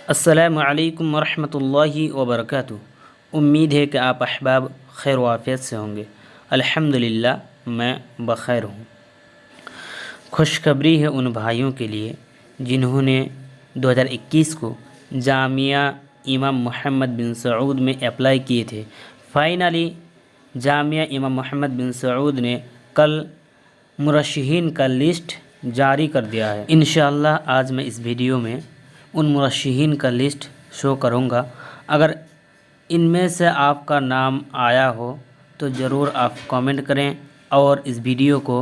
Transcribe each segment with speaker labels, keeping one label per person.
Speaker 1: अस्सलामु अलैकुम वरहमतुल्लाहि वबरकातुहू। उम्मीद है कि आप अहबाब खैर वाफ़ियत से होंगे। अल्हम्दुलिल्लाह मैं बख़ैर हूँ। खुशखबरी है उन भाइयों के लिए जिन्होंने 2021 को जामिया इमाम मोहम्मद बिन सऊद में अप्लाई किए थे। फ़ाइनली जामिया इमाम मोहम्मद बिन सऊद ने कल मुरश्शिहीन का लिस्ट जारी कर दिया है। इंशाअल्लाह आज मैं इस वीडियो में उन मुरश्शिहीन का लिस्ट शो करूँगा। अगर इनमें से आपका नाम आया हो तो ज़रूर आप कमेंट करें और इस वीडियो को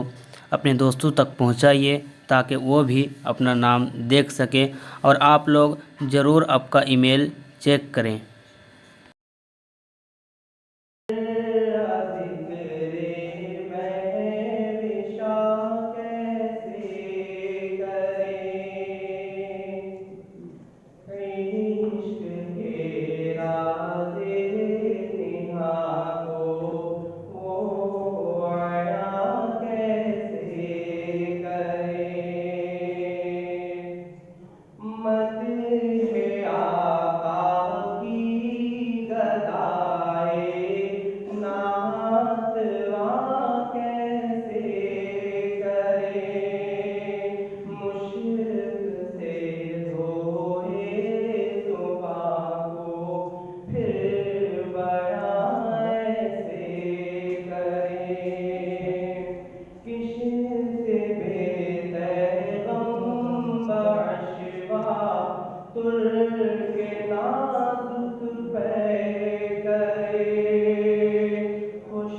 Speaker 1: अपने दोस्तों तक पहुंचाइए ताकि वो भी अपना नाम देख सके। और आप लोग ज़रूर आपका ईमेल चेक करें।
Speaker 2: तुर्क नाजुक पे करे खुश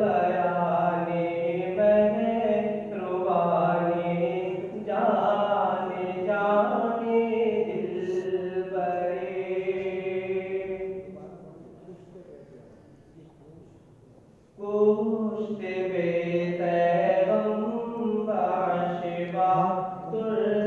Speaker 2: बयाने रुबाने जाने जाने दिल बरे कुश्त बे तैगम बाशिबा तुर्क